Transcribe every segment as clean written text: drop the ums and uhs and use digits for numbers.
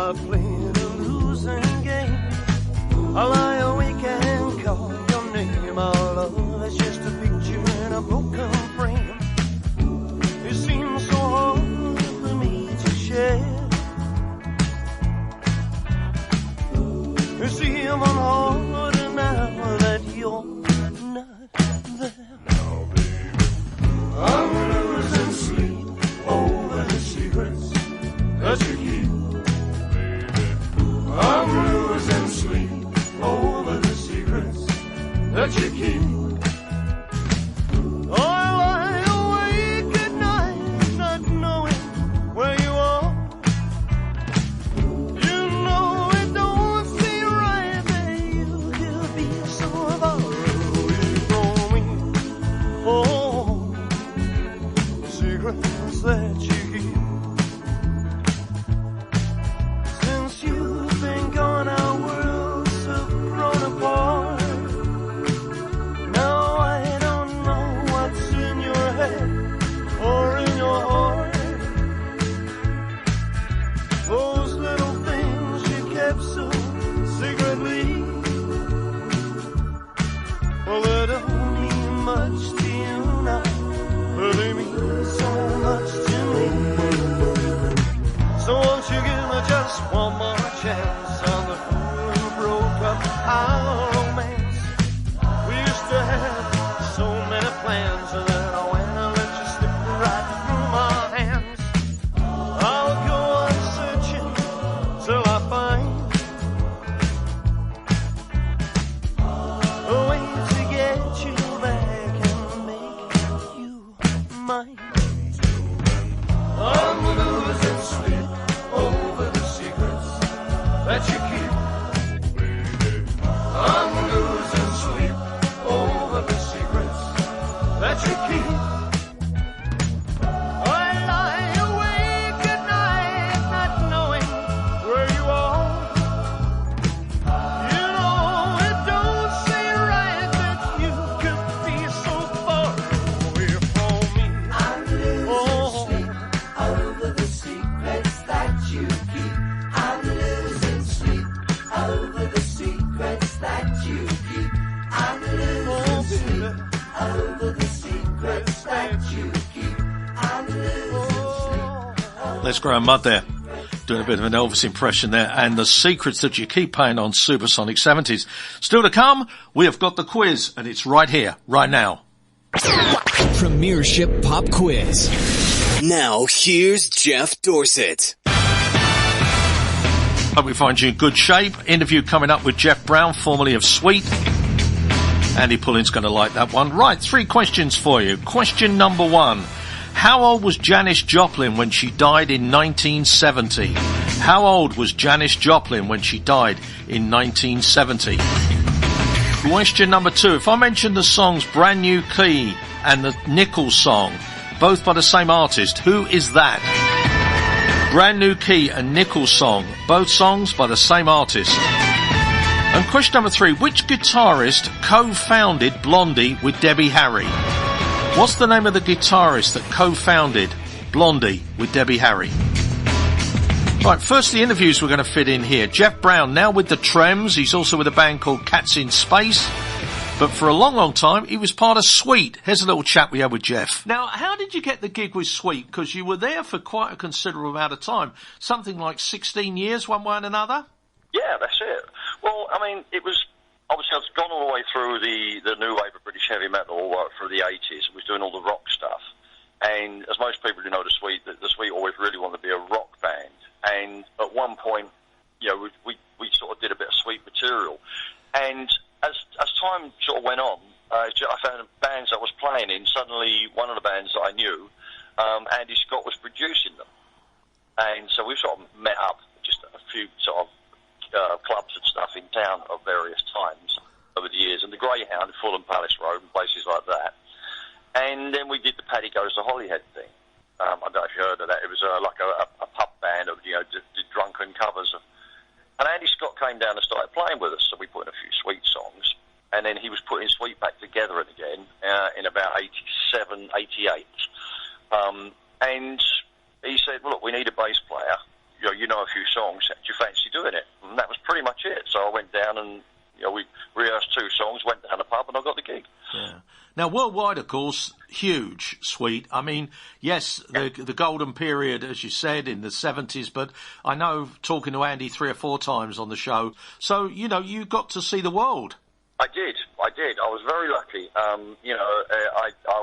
I played a losing game. I lie awake and call your name. Our love is just a picture in a broken frame. It seems so hard for me to share. It's even harder now that you're not there. Now, baby, I'm losing sleep over the secrets that you keep. Baby, I'm losing sleep over the secrets that you keep. I lie awake at night, not knowing where you are. You know it don't seem right that you could be so far away from me. Oh, the secrets that you keep. Since you've been gone, our worlds have grown apart. Now I don't know what's in your head or in your heart. Those little things you kept so secretly, well, they don't mean much to you now, but they mean so much to me. So won't you give me just one more chance on the fool who broke up our romance? We used to have so many plans, and then I went and let you slip right through my hands. I'll go on searching till I find a way to get you back and make you mine. I'm losing sleep over the secrets that you keep. I'm losing sleep over the secrets that you keep. I lie awake at night, not knowing where you are. You know it don't seem right that you could be so far away from me. I'm losing sleep over the secrets that you keep. I'm losing sleep over the secrets that you keep. I'm losing sleep over the secrets that you keep. I'm losing sleep. Let's grow a mud there. Doing a bit of an Elvis impression there. And the secrets that you keep playing on Supersonic 70s. Still to come, we have got the quiz, and it's right here, right now. Premiership Pop Quiz. Now, here's Jeff Dorset. Hope we find you in good shape. Interview coming up with Jeff Brown, formerly of Sweet. Andy Pullen's going to like that one. Right, 3 questions for you. Question number 1. How old was Janis Joplin when she died in 1970? How old was Janis Joplin when she died in 1970? Question number 2. If I mention the songs Brand New Key and the Nichols song, both by the same artist, who is that? Brand New Key and Nichols song, both songs by the same artist. And question number 3, which guitarist co-founded Blondie with Debbie Harry? What's the name of the guitarist that co-founded Blondie with Debbie Harry? Right, first the interviews we're going to fit in here. Jeff Brown, now with the Trems. He's also with a band called Cats in Space. But for a long, long time, he was part of Sweet. Here's a little chat we had with Jeff. Now, how did you get the gig with Sweet? Because you were there for quite a considerable amount of time. Something like 16 years, one way and another? Yeah, that's it. Well, I mean, it was... Obviously, I've gone all the way through the new wave of British heavy metal, all the way through the 80s, and was doing all the rock stuff. And as most people who know the Sweet always really wanted to be a rock band. And at one point, you know, we sort of did a bit of Sweet material. And as time sort of went on, I found bands I was playing in. Suddenly, one of the bands that I knew, Andy Scott was producing them. And so we sort of met up, just a few sort of clubs and stuff in town at various times over the years, and the Greyhound, Fulham Palace Road, and places like that. And then we did the Paddy Goes to Holyhead thing. I don't know if you heard of that. It was like a pub band of, you know, did drunken covers of. And Andy Scott came down and started playing with us, so we put in a few Sweet songs, and then he was putting Sweet back together again in about 87, 88. And he said, well, look, we need a bass player. You know a few songs. Do you down and, we rehearsed 2 songs, went down the pub, and I got the gig. Yeah. Now, worldwide, of course, huge, Sweet. I mean, yes, the golden period, as you said, in the 70s, but I know, talking to Andy 3 or 4 times on the show, so, you got to see the world. I did. I was very lucky. I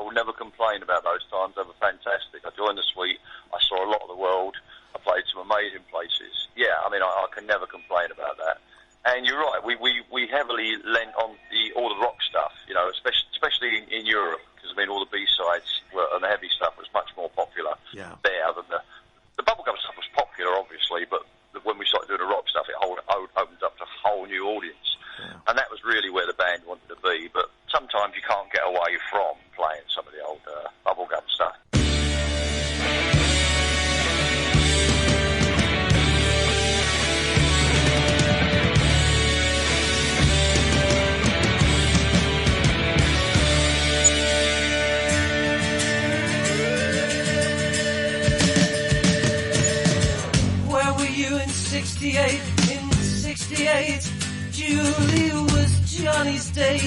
will never complain about those times. They were fantastic. I joined the Sweet. I saw a lot of the world. I played some amazing places. Yeah, I mean, I can never complain about that. And you're right, we heavily lent on all the rock stuff, especially in Europe, because, all the B-sides and the heavy stuff was much more popular there than the bubblegum stuff was popular, obviously, but when we started doing the rock stuff, it opened up to a whole new audience. Yeah. And that was really where the band wanted to be, but sometimes you can't get away from playing some of the old bubblegum stuff. In 68, Julie was Johnny's date.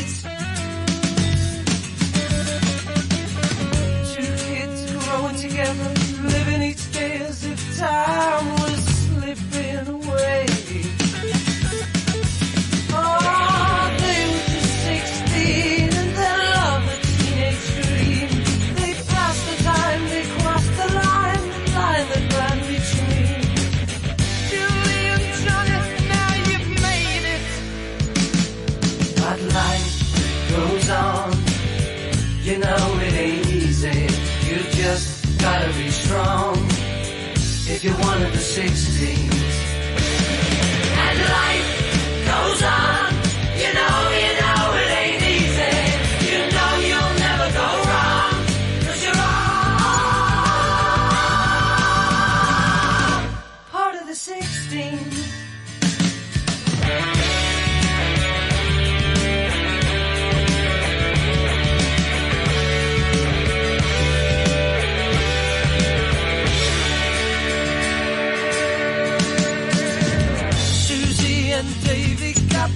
2 kids growing together, living each day as if time was slipping away. Oh, they were just 16 and they loved a teenage dream. They passed the time, they crossed the line that ran between. But life goes on, it ain't easy. You just gotta be strong if you're one of the 16s. And life goes on, it ain't easy. You'll never go wrong, 'cause you're all part of the 16s.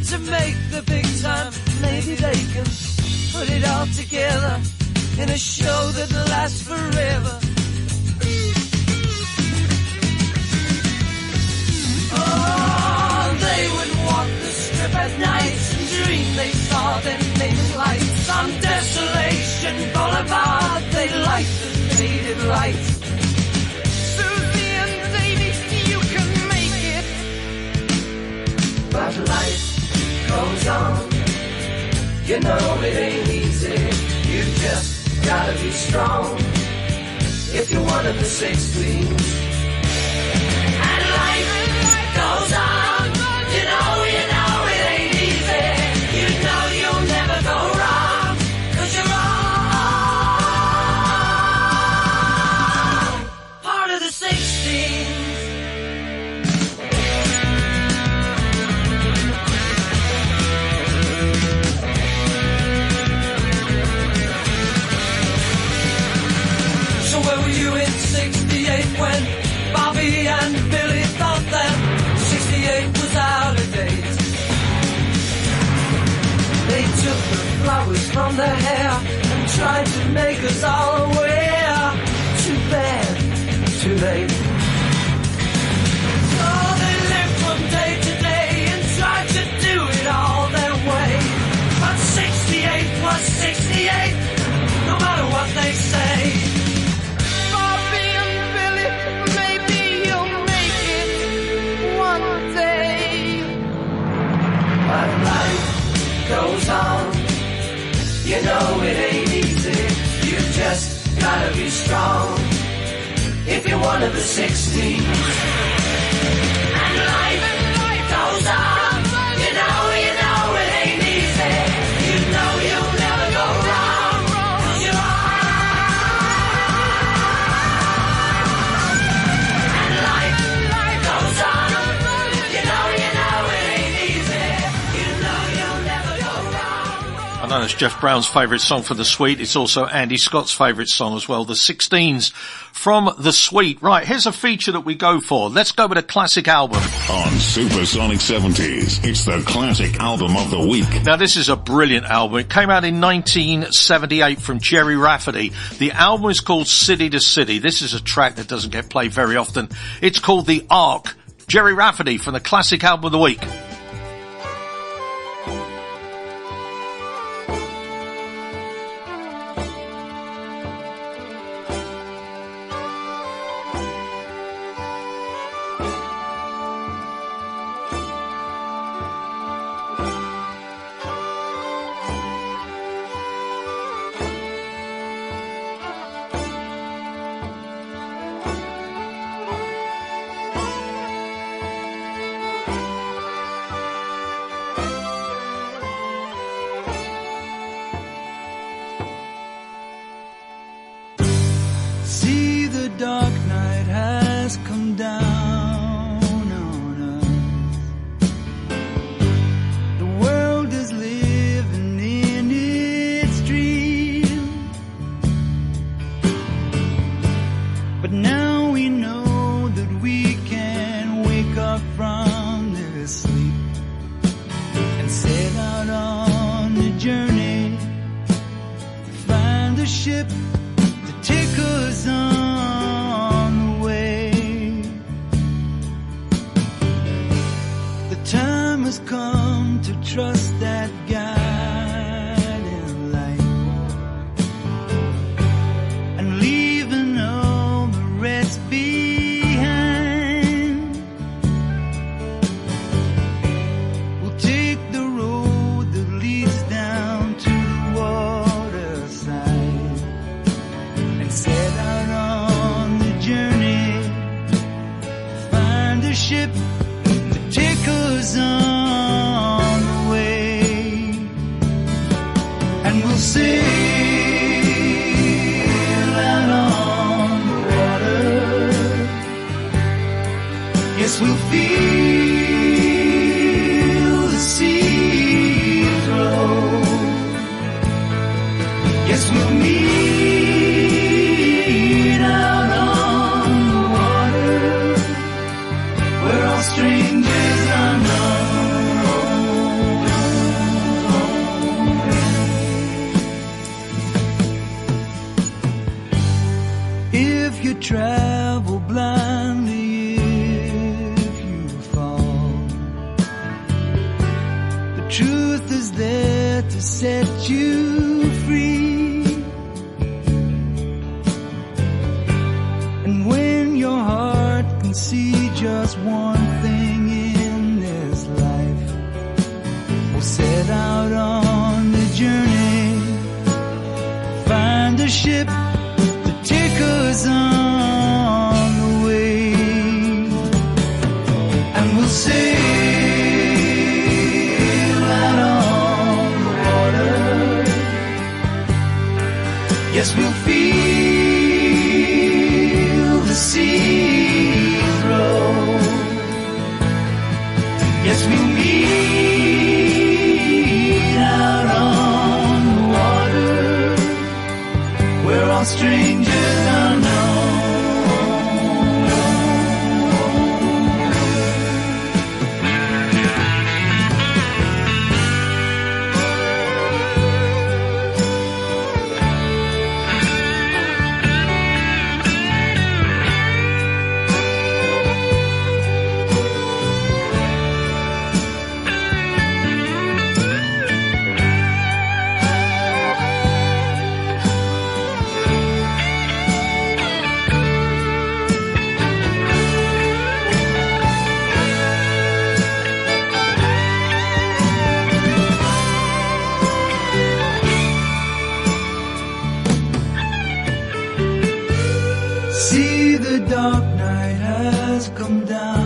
To make the big time, maybe they can put it all together in a show that lasts forever. Oh, they would walk the strip at night and dream they saw their names lights on Desolation Boulevard. They light the faded lights. Susie and Davy, you can make it, but life goes on, it ain't easy. You just gotta be strong if you're one of the 16s. And life goes on, it ain't easy. You'll never go wrong, 'cause you're all part of the 16s. When Bobby and Billy thought that 68 was out of date, they took the flowers from their hair and tried to make us all aware. Too bad, too late. Oh, they lived from day to day and tried to do it all their way. But 68 was 68, no matter what they say. But life goes on, it ain't easy. You just gotta be strong if you're one of the 16s. And life goes on, it ain't easy. You'll never go wrong, 'cause you're and life goes on, it ain't easy. You'll never go wrong. I don't It's Jeff Brown's favourite song for The Sweet. It's also Andy Scott's favourite song as well, The 16s from The Sweet. Right, here's a feature that we go for. Let's go with a classic album. On Supersonic 70s, it's the classic album of the week. Now, this is a brilliant album. It came out in 1978 from Jerry Rafferty. The album is called City to City. This is a track that doesn't get played very often. It's called The Ark. Jerry Rafferty from the classic album of the week. See, the dark night has come down.